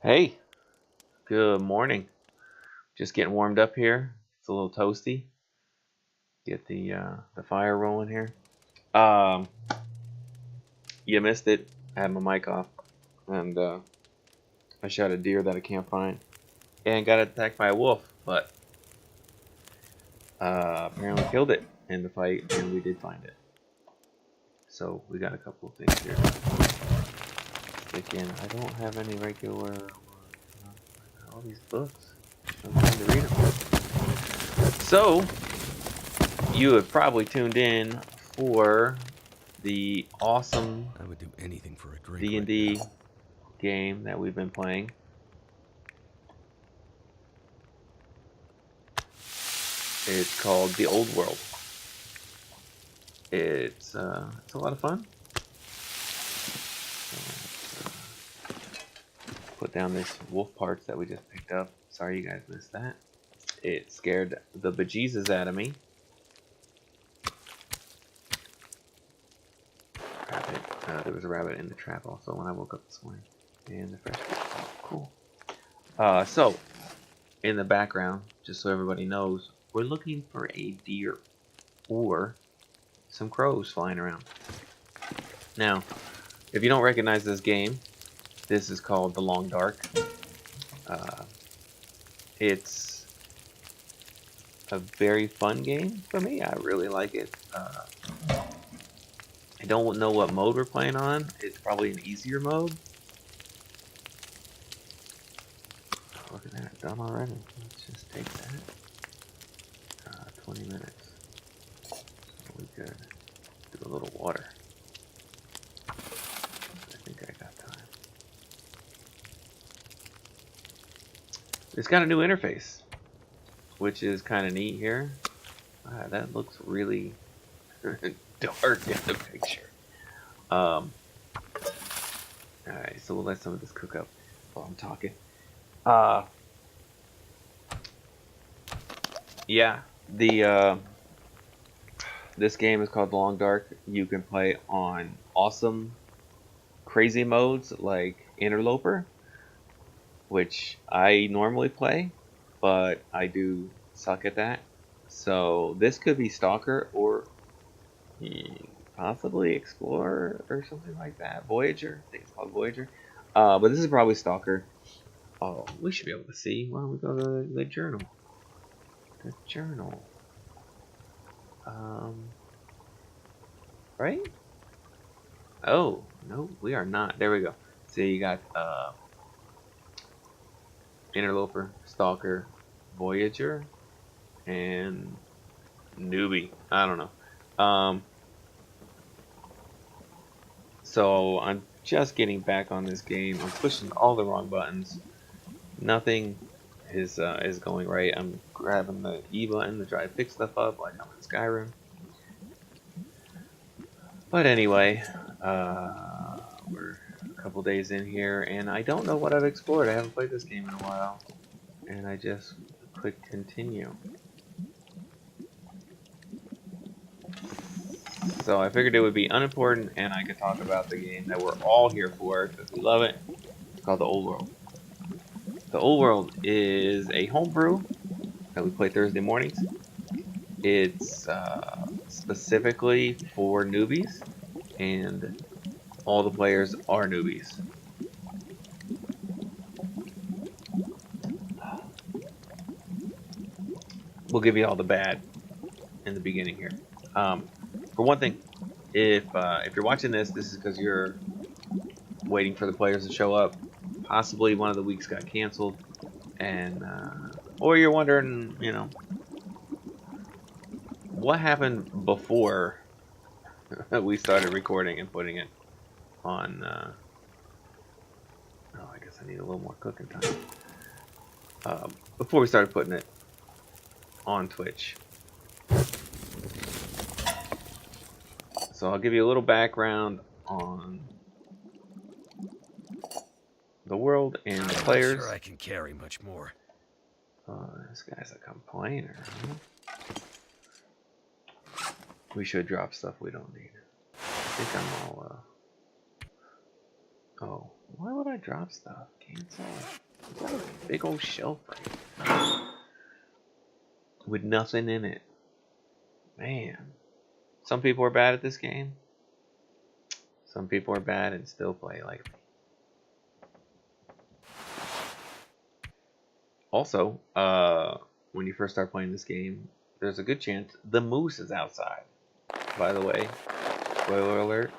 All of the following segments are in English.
Hey, good morning. Just getting warmed up here. It's a little toasty. Get the fire rolling here. Um, you missed it. I had my mic off, and I shot a deer that I can't find, and got attacked by a wolf. But apparently killed it in the fight, and we did find it. So we got a couple of things here. Stick in. I don't have any regular. All these books. I'm trying to read them. So you have probably tuned in for the awesome I would do anything for a drink. D&D game that we've been playing. It's called The Old World. It's a lot of fun. Put down this wolf parts that we just picked up. Sorry you guys missed that. It scared the bejesus out of me. Rabbit. There was a rabbit in the trap also when I woke up this morning. And the fresh. Oh, cool. So in the background, just so everybody knows, we're looking for a deer or some crows flying around. Now, if you don't recognize this game, this is called The Long Dark. It's a very fun game for me. I really like it. I don't know what mode we're playing on. It's probably an easier mode. Look at that, done already. Let's just take that. 20 minutes. So we could do a little water. I think I got time. It's got a new interface, which is kind of neat here. That looks really dark in the picture. Alright, so we'll let some of this cook up while I'm talking. Yeah, this game is called The Long Dark. You can play on awesome, crazy modes like Interloper, which I normally play, but I do suck at that. So this could be Stalker or possibly Explorer or something like that. Voyager, I think it's called Voyager. But this is probably Stalker. Oh, we should be able to see. Why don't we go to the journal? The journal. Right? Oh, no, we are not. There we go. So you got Interloper, Stalker, Voyager, and Newbie. I don't know. So I'm just getting back on this game. I'm pushing all the wrong buttons. Nothing is going right. I'm grabbing the E button to try to pick stuff up like I'm in Skyrim. But anyway, we're a couple days in here, and I don't know what I've explored. I haven't played this game in a while, and I just click continue. So I figured it would be unimportant, and I could talk about the game that we're all here for because we love it. It's called The Old World. The Old World is a homebrew that we play Thursday mornings. It's specifically for newbies, and all the players are newbies. We'll give you all the bad in the beginning here. For one thing, if you're watching this, this is because you're waiting for the players to show up. Possibly one of the weeks got canceled, and or you're wondering, what happened before we started recording and putting it on. Oh, I guess I need a little more cooking time. Before we started putting it on Twitch. So I'll give you a little background on the world and the players. I'm not sure I can carry much more. This guy's a complainer. Huh? We should drop stuff we don't need. I think I'm all. Oh, why would I I drop stuff? Cancel. What a big old shelf right with nothing in it. Man. Some people are bad at this game. Some people are bad and still play like me. Also, when you first start playing this game, there's a good chance the moose is outside. By the way, spoiler alert,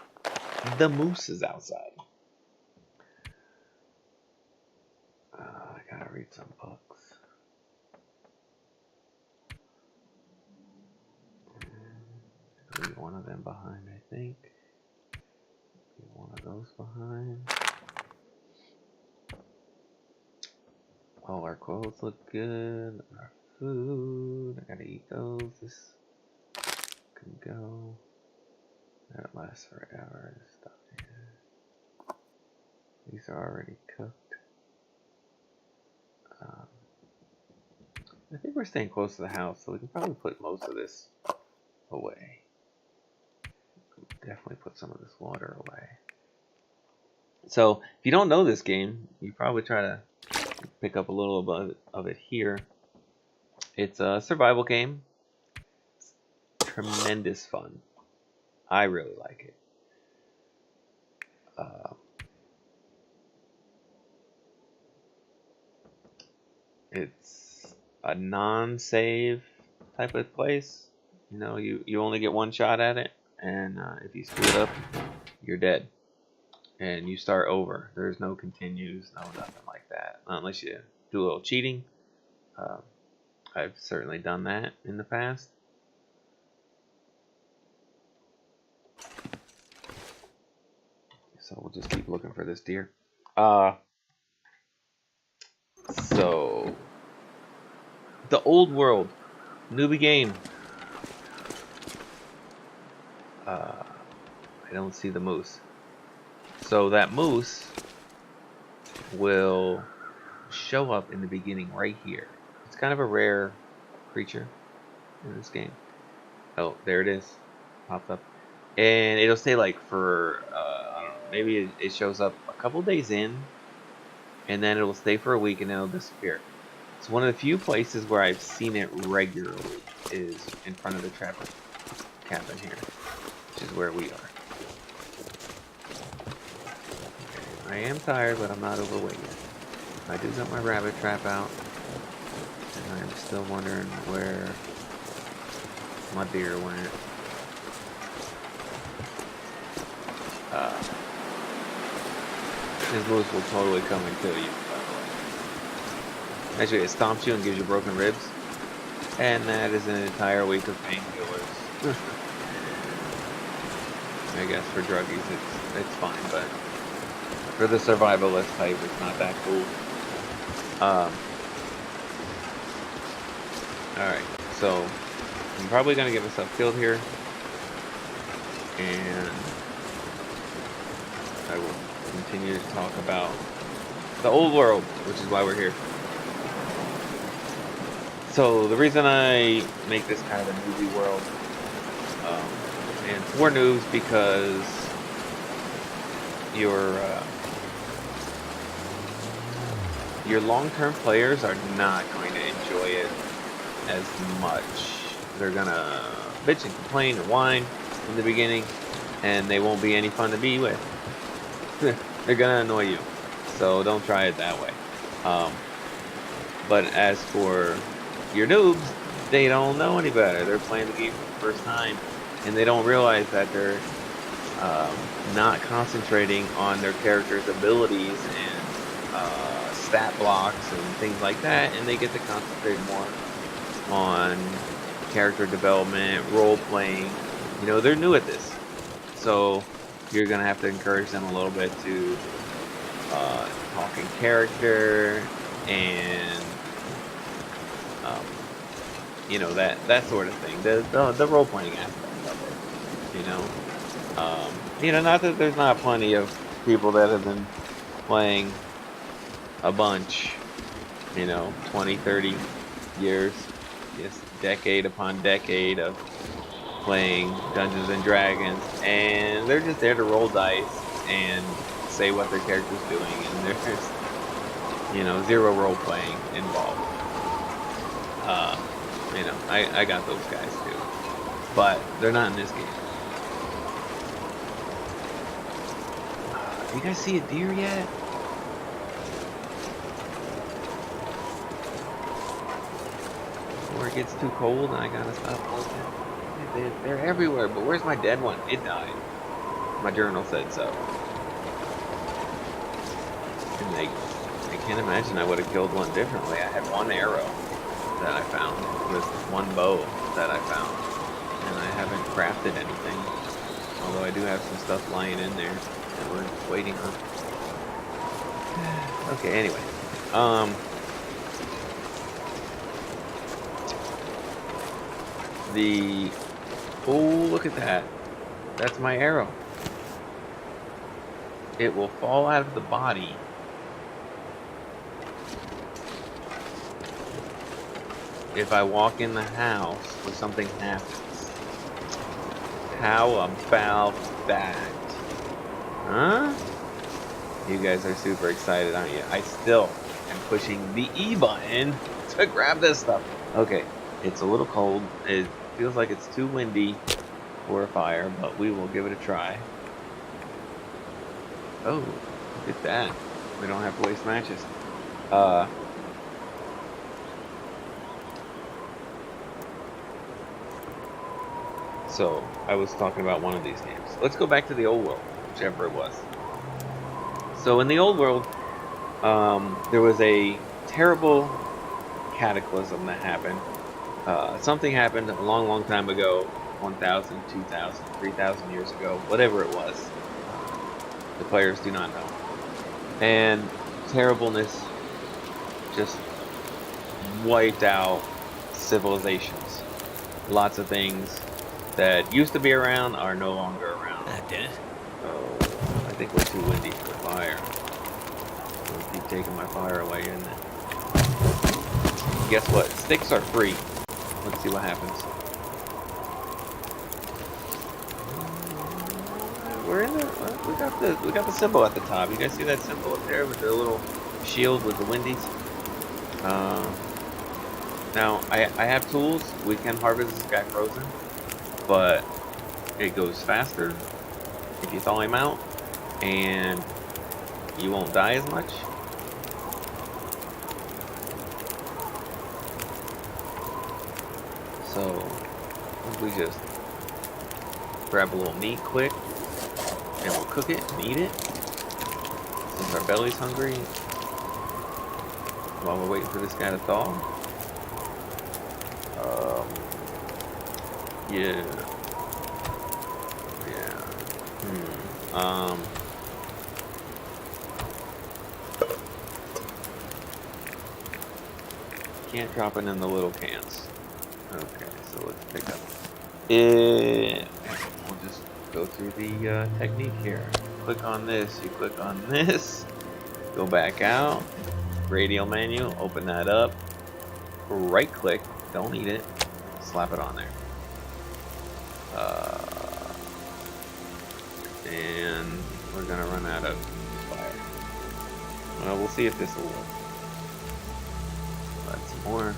the moose is outside. I gotta read some books. Leave one of them behind, I think. Leave one of those behind. All our clothes look good. Our food, I gotta eat those. This can go. That lasts forever. This stuff here. These are already cooked. I think we're staying close to the house, so we can probably put most of this away. Definitely put some of this water away. So, if you don't know this game, you probably try to pick up a little of it here. It's a survival game. It's tremendous fun. I really like it. It's a non-save type of place. You know, you only get one shot at it, and if you screw it up, you're dead. And you start over. There's no continues, no nothing like that. Not unless you do a little cheating. I've certainly done that in the past. So we'll just keep looking for this deer. So the old world, newbie game. I don't see the moose. So that moose will show up in the beginning right here. It's kind of a rare creature in this game. Oh, there it is. Popped up. And it'll stay like for, I don't know, maybe it shows up a couple days in, and then it'll stay for a week and then it'll disappear. It's one of the few places where I've seen it regularly is in front of the trapper cabin here, which is where we are. I am tired, but I'm not overweight yet. I do got my rabbit trap out, and I'm still wondering where my deer went. This moose will totally come and kill you, by the way. Actually, it stomps you and gives you broken ribs, and that is an entire week of painkillers. I guess for druggies it's fine, but for the survivalist type, it's not that cool. Alright, so I'm probably going to get myself killed here, and I will continue to talk about the old world, which is why we're here. So the reason I make this kind of a newbie world, and for noobs, because your long-term players are not going to enjoy it as much. They're gonna bitch and complain and whine in the beginning, and they won't be any fun to be with. They're gonna annoy you, so don't try it that way. But as for your noobs, they don't know any better. They're playing the game for the first time, and they don't realize that they're not concentrating on their character's abilities and stat blocks and things like that, and they get to concentrate more on character development, role playing. You know, they're new at this, so you're gonna have to encourage them a little bit to talk in character and you know, that sort of thing. The role playing aspect of it. You know, not that there's not plenty of people that have been playing a bunch, you know, 20, 30 years, just decade upon decade of playing Dungeons and Dragons, and they're just there to roll dice and say what their character's doing, and there's, you know, zero role playing involved. You know, I got those guys too, but they're not in this game. Do you guys see a deer yet? Before it gets too cold and I gotta stop looking. They're everywhere, but where's my dead one? It died. My journal said so. And I can't imagine I would have killed one differently. I had one arrow that I found with one bow that I found, and I haven't crafted anything. Although I do have some stuff lying in there that we're just waiting on. Okay, anyway. Oh, look at that. That's my arrow. It will fall out of the body. If I walk in the house or something happens. How about that? Huh? You guys are super excited, aren't you? I still am pushing the E button to grab this stuff. Okay, it's a little cold. It feels like it's too windy for a fire, but we will give it a try. Oh, look at that. We don't have to waste matches. So, I was talking about one of these games. Let's go back to the old world, whichever it was. So, in the old world, there was a terrible cataclysm that happened. Something happened a long, long time ago, 1,000, 2,000, 3,000 years ago, whatever it was. The players do not know. And terribleness just wiped out civilizations. Lots of things that used to be around are no longer around. That did it. Oh, I think we're too windy for fire. It'll keep taking my fire away, isn't it? Guess what? Sticks are free. Let's see what happens. We're in the. We got the symbol at the top. You guys see that symbol up there with the little shield with the windies? Now I have tools. We can harvest this guy frozen, but it goes faster if you thaw him out, and you won't die as much. So we just grab a little meat quick, and we'll cook it and eat it since our belly's hungry while we're waiting for this guy to thaw. Yeah. Can't drop it in the little cans. Okay, so let's pick up it. We'll just go through the technique here. Click on this, you click on this, go back out, radial menu, open that up, right click, don't eat it, slap it on there. And we're gonna run out of fire. Well, we'll see if this will work. Add some more.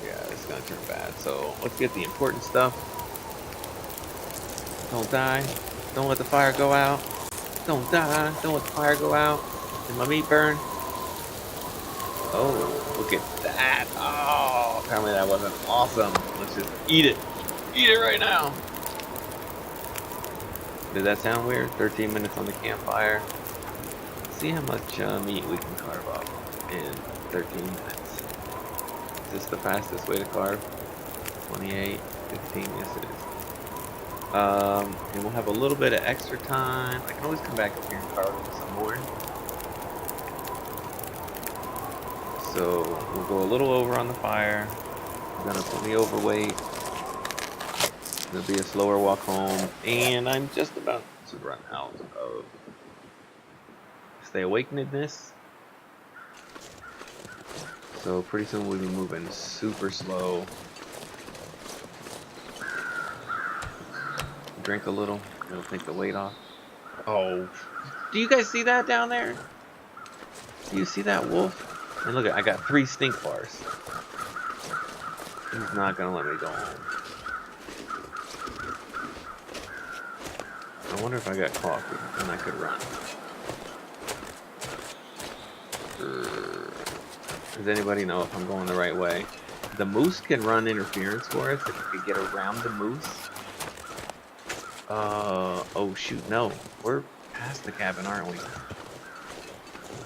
Yeah, this is gonna turn bad. So let's get the important stuff. Don't die. Don't let the fire go out. Don't die. Don't let the fire go out. Did my meat burn? Oh, look at that. Oh, apparently that wasn't awesome. Let's just eat it. Eat it right now. Did that sound weird? 13 minutes on the campfire. Let's see how much meat we can carve up in 13 minutes. Is this the fastest way to carve? 28, 15, yes it is. And we'll have a little bit of extra time. I can always come back up here and carve some more. So we'll go a little over on the fire. I'm gonna put me overweight. It'll be a slower walk home, and I'm just about to run out of stay awakenedness. So pretty soon we'll be moving super slow. Drink a little. It'll take the weight off. Oh, do you guys see that down there? Do you see that wolf? And look, I got 3 stink bars. He's not gonna let me go home. I wonder if I got coffee and I could run. Does anybody know if I'm going the right way? The moose can run interference for us if we could get around the moose. Oh shoot, no. We're past the cabin, aren't we?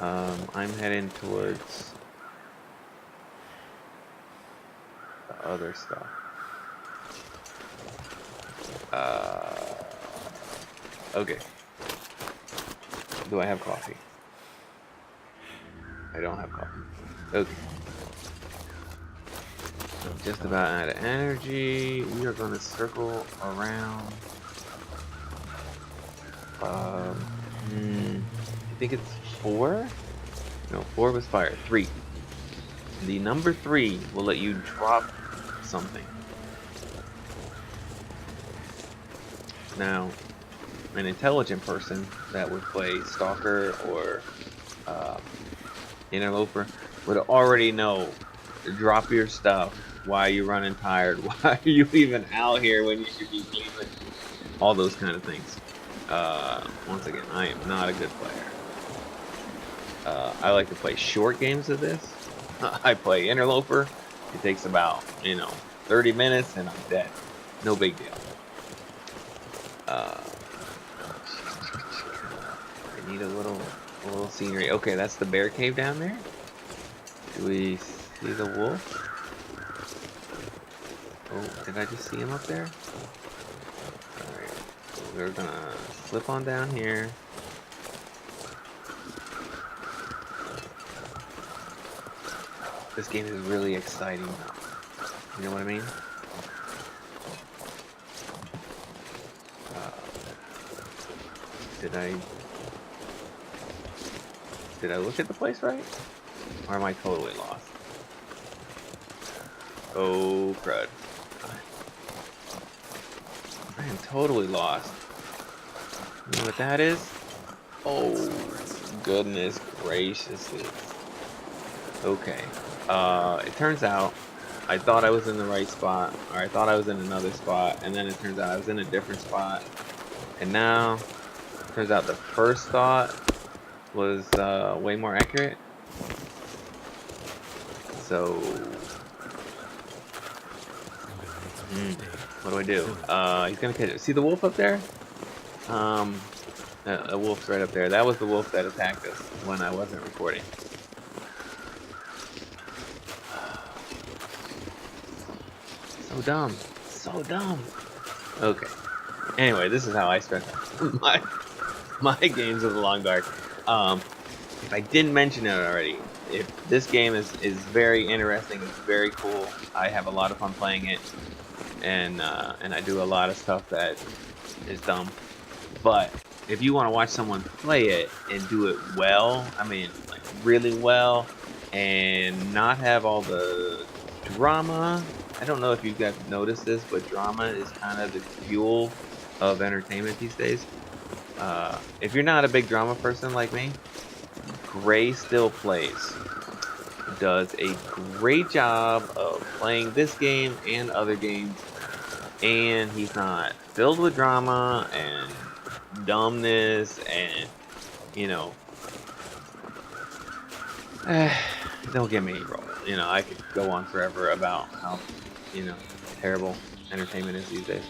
I'm heading towards the other stuff. Okay. Do I have coffee? I don't have coffee. Okay. I'm just about out of energy. We are going to circle around. I think it's 4? No, 4 was fire. 3. The number 3 will let you drop something. Now, an intelligent person that would play Stalker or Interloper would already know to drop your stuff. Why are you running tired? Why are you even out here when you should be cleaning? All those kind of things. Once again, I am not a good player. I like to play short games of this. I play Interloper. It takes about, 30 minutes and I'm dead. No big deal. I need a little scenery. Okay, that's the bear cave down there. Do we see the wolf? Oh, did I just see him up there? Alright, so we're gonna slip on down here. This game is really exciting now. You know what I mean? Did I look at the place right? Or am I totally lost? Oh, crud. I am totally lost. You know what that is? Oh, goodness gracious. Okay. It turns out I thought I was in the right spot, or I thought I was in another spot, and then it turns out I was in a different spot. And now, it turns out the first thought was way more accurate. So, what do I do? He's gonna catch it. See the wolf up there? A wolf's right up there. That was the wolf that attacked us when I wasn't recording. So dumb. So dumb. Okay. Anyway, this is how I spent my games of the Long Dark. If I didn't mention it already, if this game is very interesting, it's very cool. I have a lot of fun playing it, and I do a lot of stuff that is dumb. But if you want to watch someone play it and do it well, I mean, like really well, and not have all the drama. I don't know if you guys noticed this, but drama is kind of the fuel of entertainment these days. If you're not a big drama person like me, Gray Still Plays does a great job of playing this game and other games, and he's not filled with drama and dumbness and, don't get me wrong. I could go on forever about how, terrible entertainment is these days.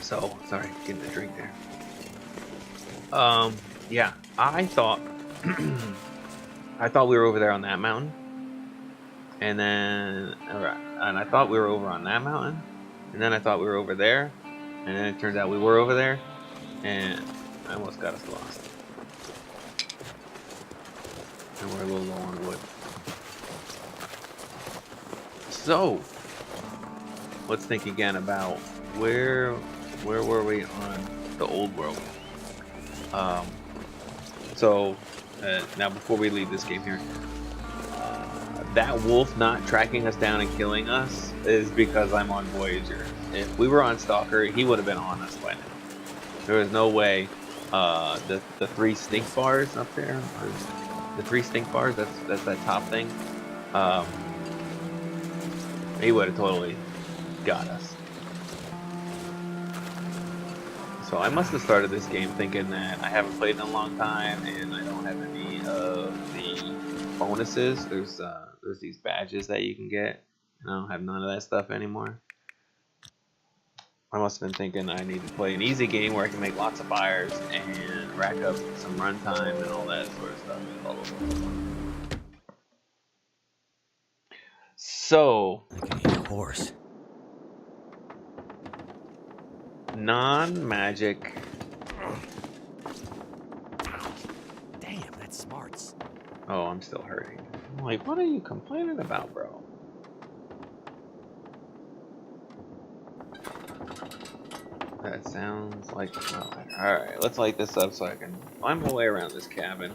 So, sorry, getting a drink there. Yeah, I thought we were over there on that mountain. And then, and I thought we were over on that mountain. And then I thought we were over there. And then it turns out we were over there. And I almost got us lost. And we're a little low on wood. So, let's think again about where were we on the old world? So now before we leave this game here, that wolf not tracking us down and killing us is because I'm on Voyager. If we were on Stalker, he would have been on us by now. There was no way. The three stink bars up there, or the three stink bars. That's that top thing. He would have totally got us. So I must have started this game thinking that I haven't played in a long time and I don't have any of the bonuses. There's these badges that you can get. I don't have none of that stuff anymore. I must have been thinking I need to play an easy game where I can make lots of fires and rack up some runtime and all that sort of stuff. So, I can eat a horse. Non-magic. Damn, that smarts. Oh, I'm still hurting. I'm like, what are you complaining about, bro? That sounds like alright, let's light this up so I can find my way around this cabin.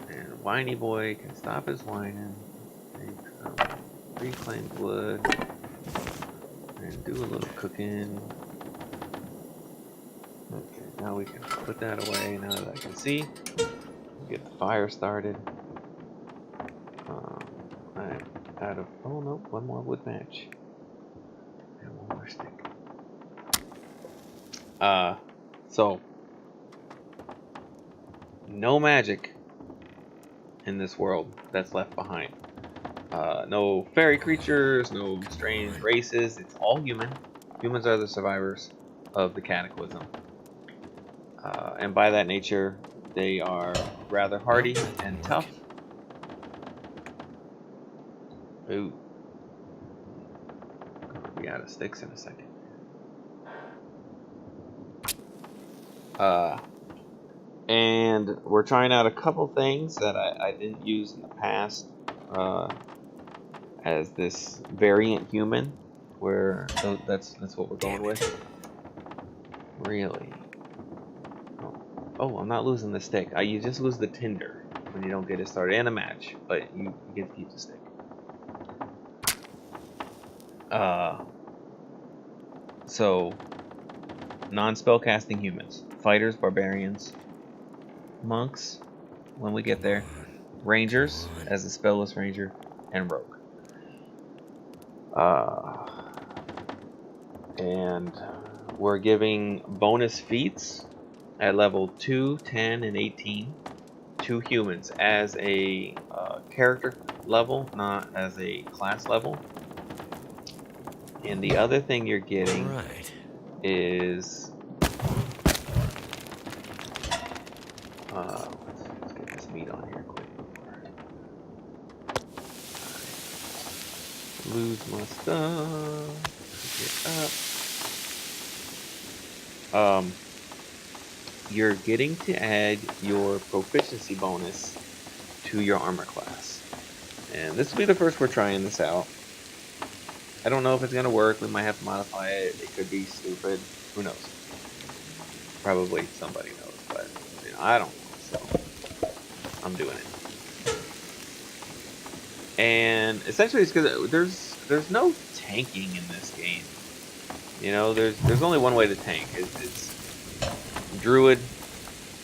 And Whiny Boy can stop his whining, take some reclaimed wood, and do a little cooking. Okay, now we can put that away now that I can see. Get the fire started. I'm out of, oh no, one more wood match. And one more stick. So no magic in this world that's left behind. No fairy creatures, no strange races. It's all human. Humans are the survivors of the cataclysm. And by that nature, they are rather hardy and tough. Ooh. Gonna be out of sticks in a second. And we're trying out a couple things that I didn't use in the past as this variant human, where that's what we're going with. Really? Oh, I'm not losing the stick. You just lose the tinder when you don't get it started, and a match, but you get to keep the stick. So non-spellcasting humans, fighters, barbarians, monks when we get there, rangers as a spellless ranger, and rogue. And we're giving bonus feats at level 2, 10, and 18 to humans as a character level, not as a class level. And the other thing you're getting is let's get this meat on here quick before I lose my stuff. Get up. You're getting to add your proficiency bonus to your armor class, and this will be the first we're trying this out. I don't know if it's gonna work. We might have to modify it. It could be stupid. Who knows? Probably somebody knows, but you know, I don't know. So I'm doing it. And essentially, it's because there's no tanking in this game. You know, there's only one way to tank. It's druid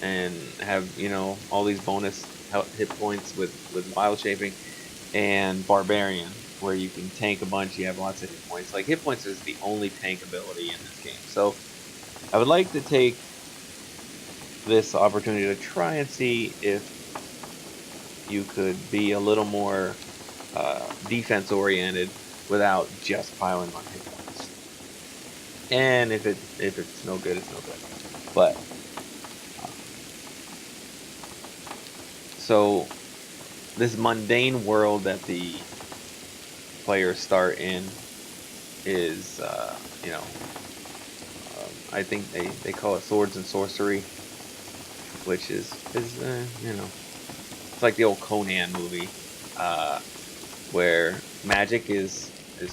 and have, you know, all these bonus hit points with wild shaping, and barbarian, where you can tank a bunch. You have lots of hit points. Like, hit points is the only tank ability in this game. So I would like to take this opportunity to try and see if you could be a little more defense oriented without just piling on hit points. And if it's no good, it's no good. But so this mundane world that the players start in is, you know, I think they call it swords and sorcery, which is you know, it's like the old Conan movie, where magic is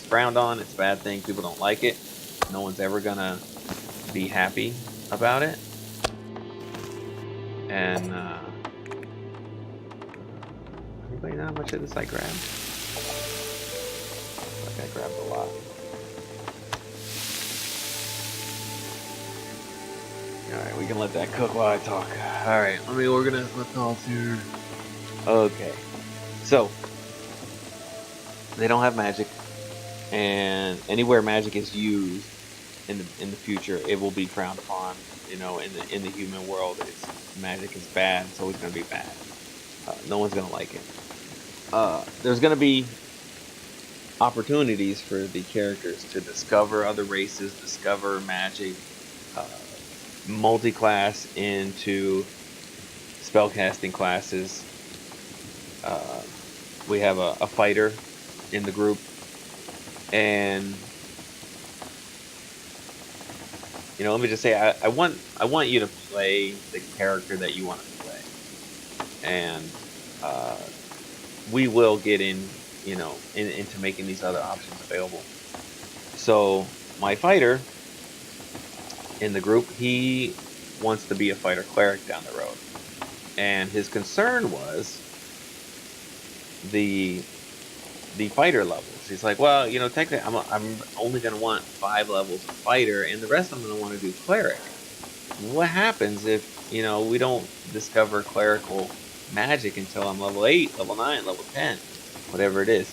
frowned on. It's a bad thing. People don't like it. No one's ever gonna be happy about it. And anybody know how much of this I grabbed? Like I grabbed a lot. Alright, we can let that cook while I talk. Alright, let me organize my thoughts here. Okay. So, they don't have magic, and anywhere magic is used in the future, it will be frowned upon. You know, in the human world, magic is bad. It's always going to be bad. No one's going to like it. There's going to be opportunities for the characters to discover other races, discover magic, multi-class into spellcasting classes. We have a fighter in the group, and you know, let me just say, I want you to play the character that you want to play, and we will get into making these other options available. So my fighter in the group, he wants to be a fighter cleric down the road, and his concern was the fighter levels. He's like, well, you know, technically, I'm only going to want 5 levels of fighter, and the rest I'm going to want to do cleric. What happens if, you know, we don't discover clerical magic until I'm level 8, level 9, level 10, whatever it is?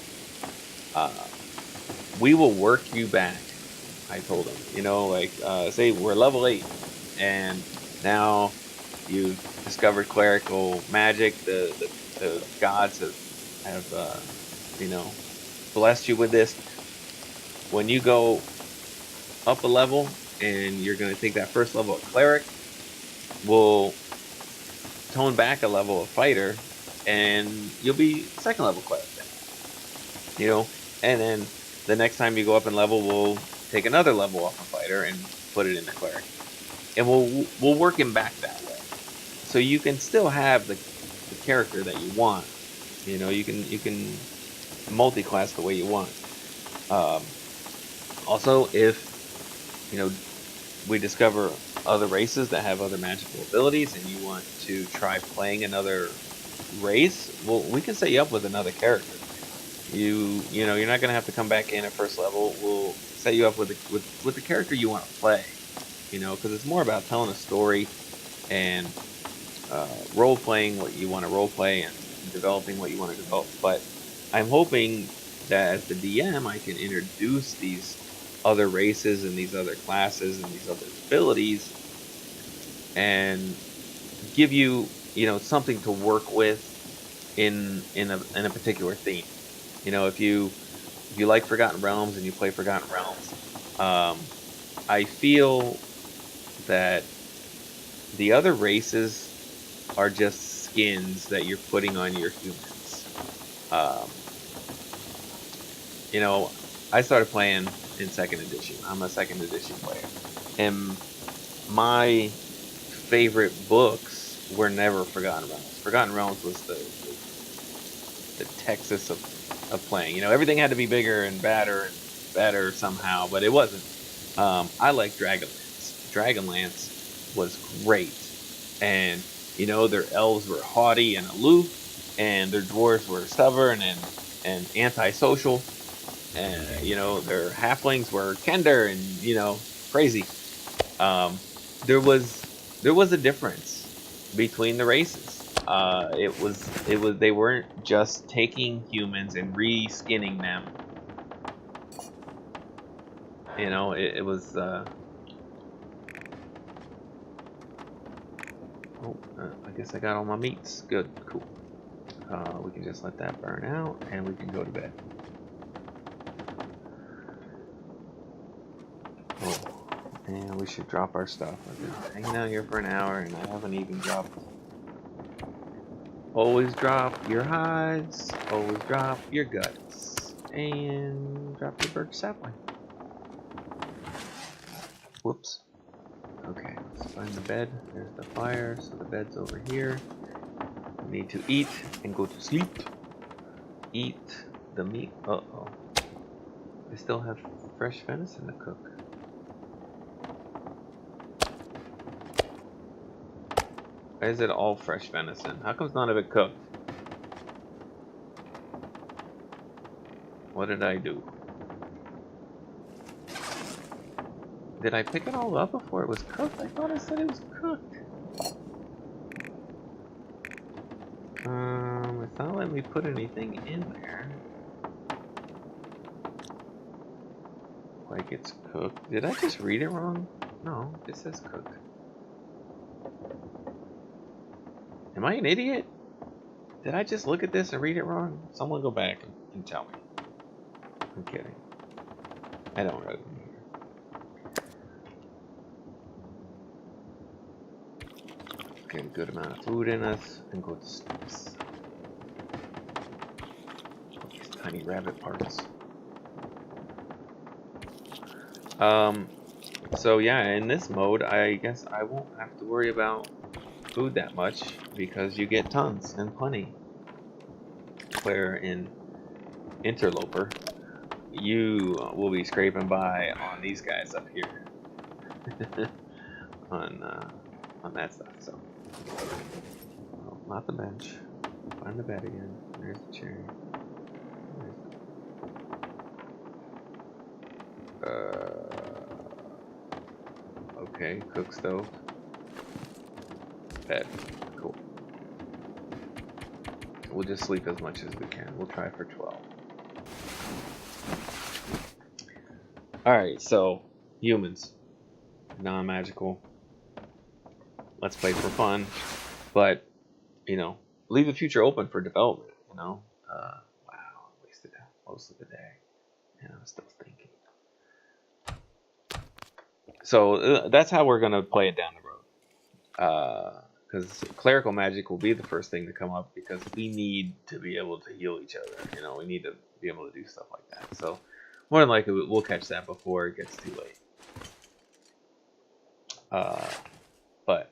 We will work you back, I told him. You know, like, say we're level 8, and now you've discovered clerical magic. The gods have you know, blessed you with this. When you go up a level and you're going to take that first level of cleric, we'll tone back a level of fighter, and you'll be second level cleric then. You know, and then the next time you go up in level, we'll take another level off a fighter and put it into cleric, and we'll work him back that way. So you can still have the character that you want. You know, you can multi-class the way you want. Also, if you know we discover other races that have other magical abilities, and you want to try playing another race, well, we can set you up with another character. You know, you're not gonna have to come back in at first level. We'll set you up with the character you want to play. You know, because it's more about telling a story and role playing what you want to role play and developing what you want to develop. But I'm hoping that as the DM, I can introduce these other races and these other classes and these other abilities, and give you, you know, something to work with in a particular theme. You know, if you like Forgotten Realms and you play Forgotten Realms, I feel that the other races are just skins that you're putting on your humans. You know, I started playing in 2nd edition. I'm a 2nd edition player, and my favorite books were never Forgotten Realms. Forgotten Realms was the Texas of playing. You know, everything had to be bigger and badder somehow, but it wasn't. I like Dragonlance. Dragonlance was great, and you know, their elves were haughty and aloof, and their dwarves were stubborn and antisocial, and you know, their halflings were kender and, you know, crazy. There was a difference between the races. It was they weren't just taking humans and re-skinning them. You know, it was. I guess I got all my meats. Good, cool. We can just let that burn out, and we can go to bed. Oh, and we should drop our stuff. I've been hanging out here for an hour, and I haven't even dropped. Always drop your hides. Always drop your guts, and drop your birch sapling. Whoops. Okay, let's find the bed. There's the fire, so the bed's over here. We need to eat and go to sleep. Eat the meat. Uh-oh. I still have fresh venison to cook. Why is it all fresh venison? How comes none of it cooked? What did I do? Did I pick it all up before it was cooked? I thought I said it was cooked. It's not letting me put anything in there. Like it's cooked. Did I just read it wrong? No, it says cooked. Am I an idiot? Did I just look at this and read it wrong? Someone go back and tell me. I'm kidding. I don't really remember. Get a good amount of food in us and go to sleep. These tiny rabbit parts. So yeah, in this mode, I guess I won't have to worry about food that much because you get tons and plenty. Where in Interloper, you will be scraping by on these guys up here. on that stuff, so. Oh, not the bench. Find the bed again. There's the chair. Okay, cook stove. Bed. Cool. We'll just sleep as much as we can. We'll try for 12. Alright, so humans. Non-magical. Let's play for fun. But, you know, leave the future open for development, you know? Wow, wasted most of the day. And I'm still thinking. So that's how we're gonna play it down the road. Because clerical magic will be the first thing to come up because we need to be able to heal each other. You know, we need to be able to do stuff like that. So more than likely we'll catch that before it gets too late. But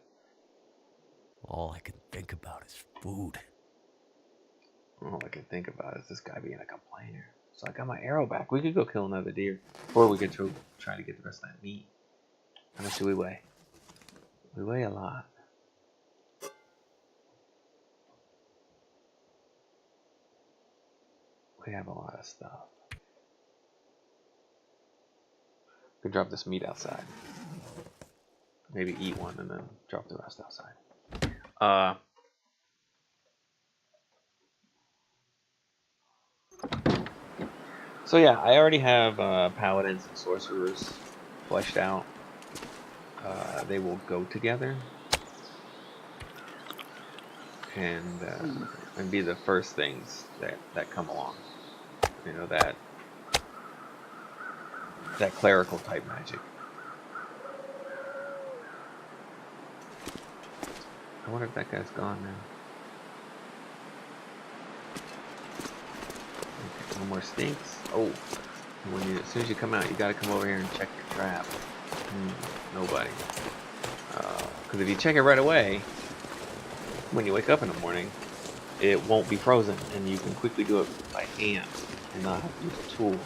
all I can think about is food. All I can think about is this guy being a complainer. So I got my arrow back. We could go kill another deer, or we could try to get the rest of that meat. How much do we weigh? We weigh a lot. We have a lot of stuff. We could drop this meat outside. Maybe eat one and then drop the rest outside. So yeah, I already have paladins and sorcerers fleshed out. They will go together and be the first things that come along. You know, that clerical type magic. I wonder if that guy's gone now. Okay, no more stinks. Oh, as soon as you come out, you gotta come over here and check your trap. Nobody. Because if you check it right away, when you wake up in the morning, it won't be frozen, and you can quickly do it by hand and not have to use a tool.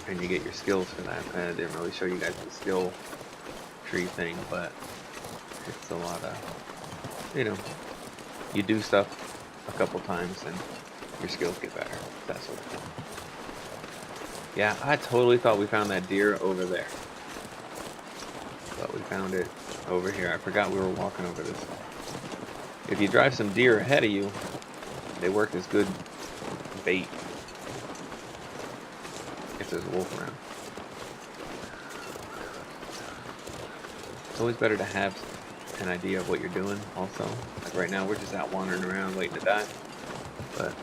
And you get your skills for that. I didn't really show you guys the skill tree thing, but it's a lot of, you know, you do stuff a couple times and your skills get better. That sort of thing. Yeah, I totally thought we found that deer over there. But we found it over here. I forgot we were walking over this way. If you drive some deer ahead of you, they work as good bait. If there's a wolf around. It's always better to have an idea of what you're doing also. Like right now we're just out wandering around waiting to die. But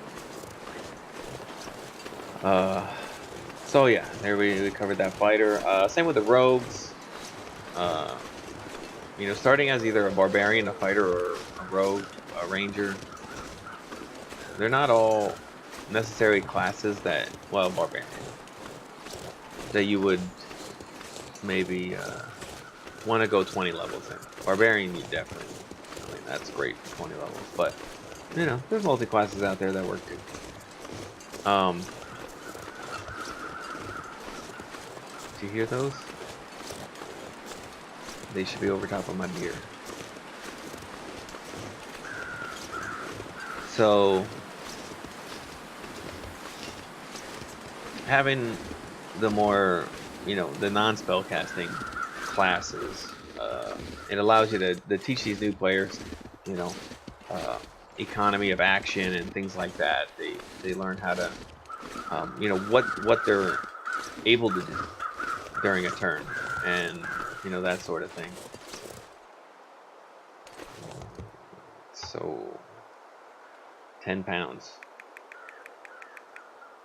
so yeah, there we covered that fighter. Same with the rogues. You know, starting as either a barbarian, a fighter, or a rogue, a ranger. They're not all necessarily classes that, well, barbarian, that you would maybe want to go 20 levels in. Barbarian, you definitely, I mean, that's great for 20 levels, but, you know, there's multi-classes out there that work too. Do you hear those? They should be over top of my beer. So having the more, the non-spellcasting classes, it allows you to teach these new players, you know, economy of action and things like that. They learn how to, what they're able to do during a turn, and that sort of thing. So 10 pounds.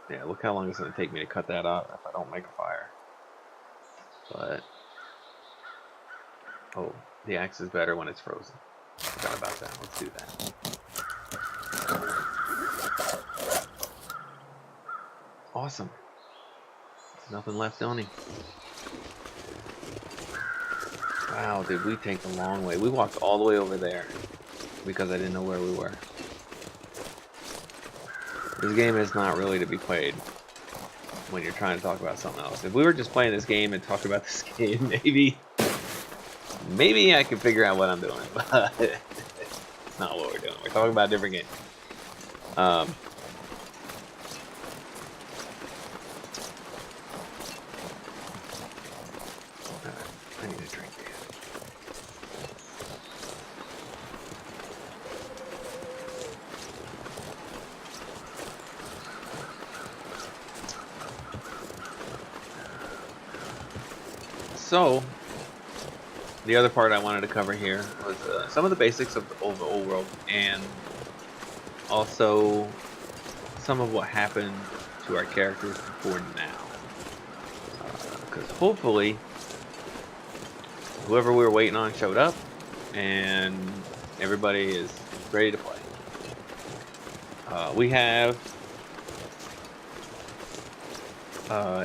Yeah, look how long it's going to take me to cut that off if I don't make a fire. But, oh, the axe is better when it's frozen. Forgot about that. Let's do that. Awesome. Nothing left on him. Wow, dude, we take the long way. We walked all the way over there because I didn't know where we were. This game is not really to be played when you're trying to talk about something else. If we were just playing this game and talking about this game, maybe I could figure out what I'm doing, but it's not what we're doing. We're talking about a different game. I need a drink. So, the other part I wanted to cover here was some of the basics of the old world, and also some of what happened to our characters before now. Because hopefully, whoever we were waiting on showed up, and everybody is ready to play. We have,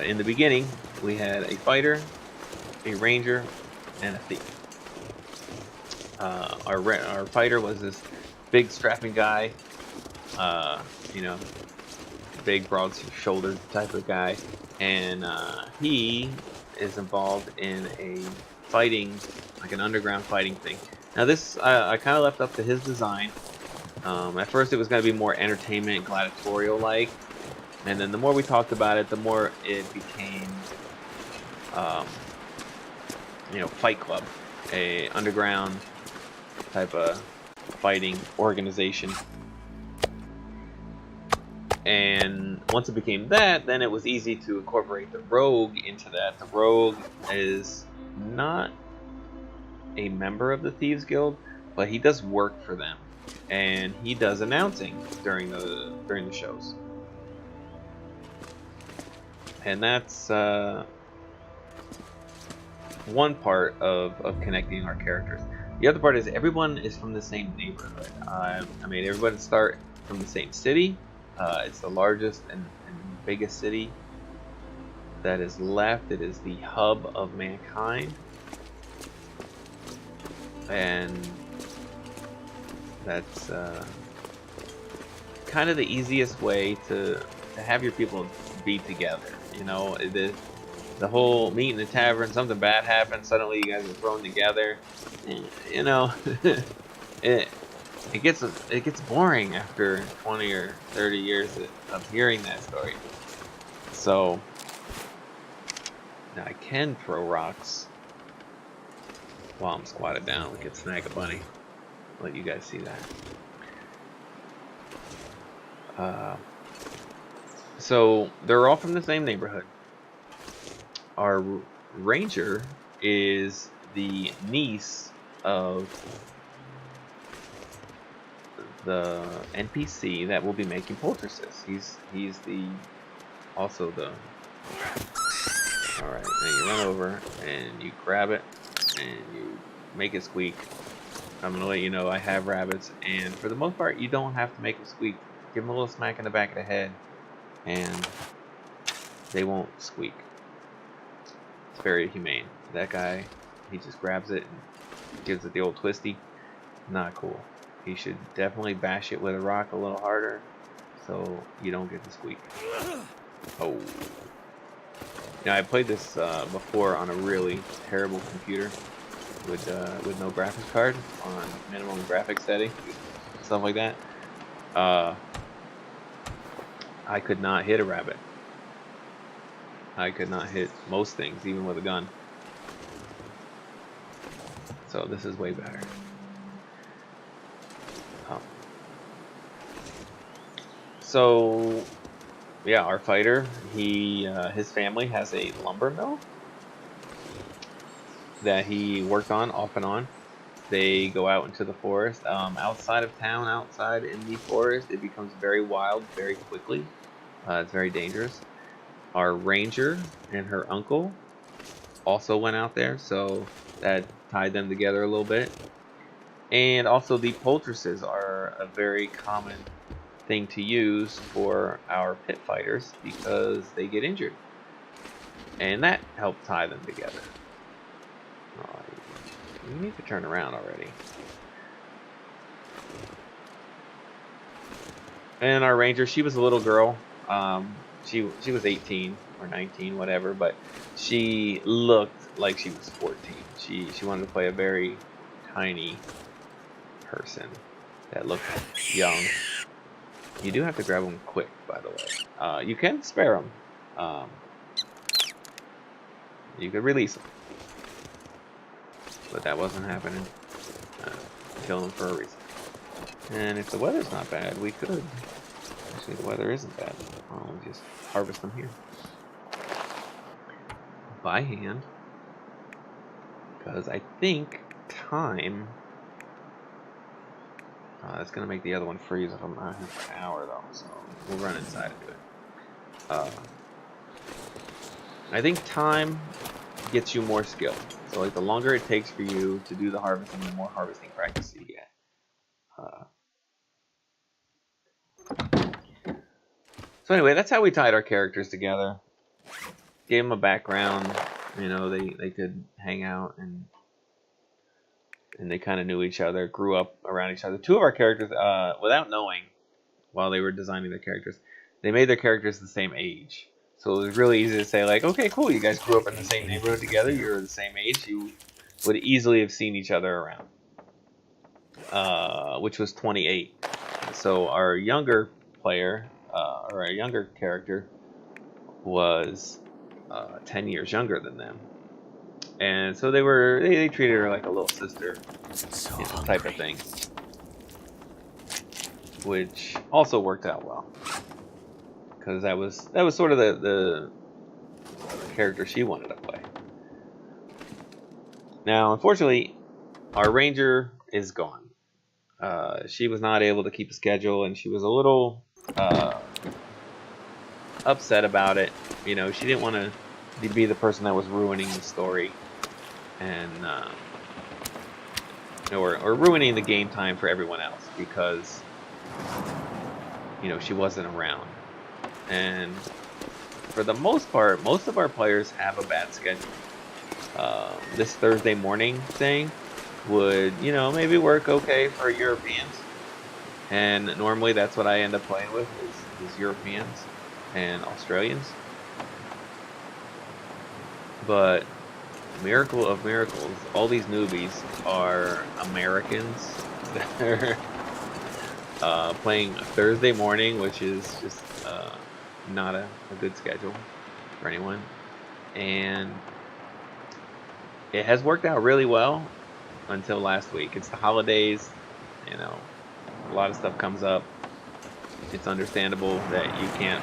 in the beginning, we had a fighter, a ranger, and a thief. Our fighter was this big strapping guy, big broad-shouldered type of guy, and he is involved in a fighting, like an underground fighting thing. Now this, I kind of left up to his design. At first it was going to be more entertainment, gladiatorial-like, and then the more we talked about it, the more it became, Fight Club, a underground type of fighting organization. And once it became that, then it was easy to incorporate the rogue into that. The rogue is not a member of the Thieves Guild, but he does work for them, and he does announcing during the shows. And that's one part of connecting our characters. The other part is everyone is from the same neighborhood. Everybody start from the same city. It's the largest and biggest city that is left. It is the hub of mankind, and that's kind of the easiest way to have your people be together. The whole meet in the tavern, something bad happens, suddenly you guys are thrown together. It gets boring after 20 or 30 years of hearing that story. So now I can throw rocks while I'm squatted down. We could snag a bunny. Let you guys see that. So they're all from the same neighborhood. Our ranger is the niece of the NPC that will be making poultices. He's also the. All right, now you run over and you grab it and you make it squeak. I'm gonna let you know I have rabbits, and for the most part, you don't have to make them squeak. Give them a little smack in the back of the head, and they won't squeak. It's very humane. That guy, he just grabs it and gives it the old twisty. Not cool. You should definitely bash it with a rock a little harder so you don't get the squeak. Oh. Now, I played this before on a really terrible computer, with no graphics card on minimum graphics setting, stuff like that. I could not hit a rabbit. I could not hit most things, even with a gun. So this is way better. So yeah, our fighter, his family has a lumber mill that he worked on off and on. They go out into the forest. Outside of town, outside in the forest, it becomes very wild very quickly. It's very dangerous. Our ranger and her uncle also went out there, so that tied them together a little bit. And also the poultices are a very common thing to use for our pit fighters because they get injured. And that helped tie them together. Oh, you need to turn around already. And our ranger, she was a little girl. She was 18 or 19, whatever, but she looked like she was 14. She wanted to play a very tiny person that looked young. You do have to grab them quick, by the way. You can spare them. You could release them, but that wasn't happening. Kill them for a reason. And if the weather's not bad, we could. Actually, the weather isn't bad. I'll just harvest them here by hand, because I think time. That's gonna make the other one freeze if I'm out here for an hour, though. So we'll run inside and do it. I think time gets you more skill. So like the longer it takes for you to do the harvesting, the more harvesting practice you get. So anyway, that's how we tied our characters together. Gave them a background. You know, they could hang out and they kind of knew each other, grew up around each other. Two of our characters, without knowing, while they were designing their characters, they made their characters the same age. So it was really easy to say, like, okay, cool, you guys grew up in the same neighborhood together, you're the same age, you would easily have seen each other around. Which was 28. So our younger player, or our younger character, was 10 years younger than them. And so they treated her like a little sister, So you know, type of thing. Which also worked out well. Because that was sort of the character she wanted to play. Now, unfortunately, our ranger is gone. She was not able to keep a schedule, and she was a little upset about it. You know, she didn't want to be the person that was ruining the story, and or ruining the game time for everyone else because you know she wasn't around. And for the most part, most of our players have a bad schedule. This Thursday morning thing would, you know, maybe work okay for Europeans. And normally that's what I end up playing with is Europeans and Australians. But miracle of miracles, all these newbies are Americans that are playing a Thursday morning, which is just not a good schedule for anyone. And it has worked out really well until last week. It's the holidays, you know, a lot of stuff comes up. It's understandable that you can't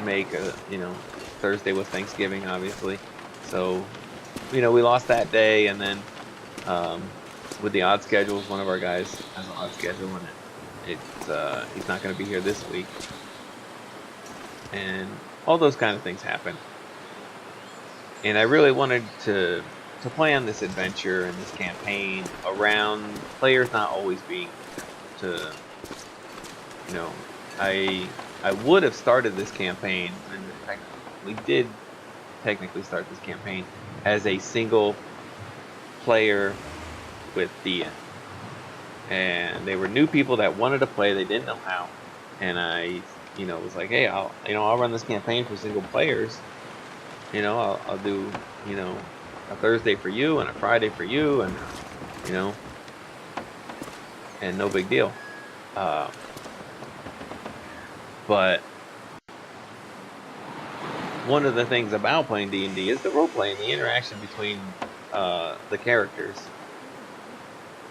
make a, you know, Thursday with Thanksgiving, obviously. So, you know, we lost that day, and then with the odd schedules, one of our guys has an odd schedule, and he's not going to be here this week. And all those kind of things happen. And I really wanted to plan this adventure and this campaign around players not always being to, you know, I would have started this campaign, and in fact, we did technically start this campaign as a single player with Thea. And they were new people that wanted to play, they didn't know how. And I, you know, was like, hey, I'll run this campaign for single players. You know, I'll do, you know, a Thursday for you and a Friday for you, and you know, and no big deal. But one of the things about playing D&D is the role playing, the interaction between the characters.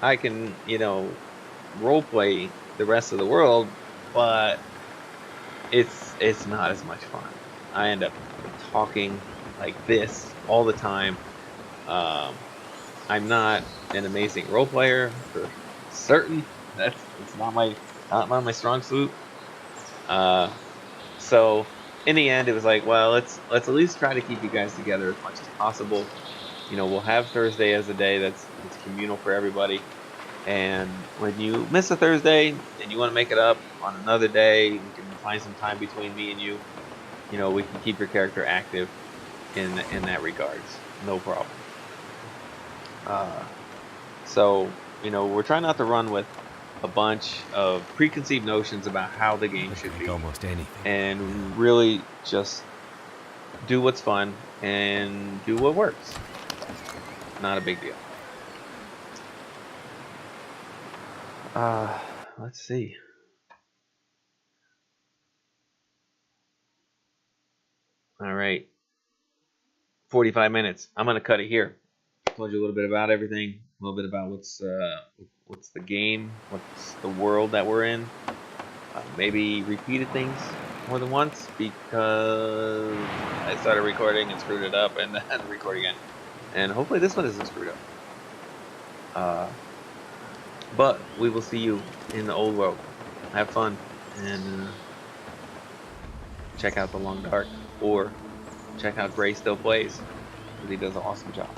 I can, you know, role play the rest of the world, but it's not as much fun. I end up talking like this all the time. Um, I'm not an amazing role player for certain. It's not my strong suit. Uh, so in the end, it was like, well, let's at least try to keep you guys together as much as possible. You know, we'll have Thursday as a day that's communal for everybody. And when you miss a Thursday and you want to make it up on another day, we can find some time between me and you. You know, we can keep your character active in that regards. No problem. Uh, so you know, we're trying not to run with a bunch of preconceived notions about how the game Could should make be, almost anything. and really just do what's fun and do what works. Not a big deal. Uh, let's see. All right, 45 minutes. I'm gonna cut it here. Told you a little bit about everything, a little bit about what's the game, what's the world that we're in. Maybe repeated things more than once because I started recording and screwed it up, and then had to record again. And hopefully this one isn't screwed up. But we will see you in the old world. Have fun and check out the Long Dark, or check out Gray Still Plays because he does an awesome job.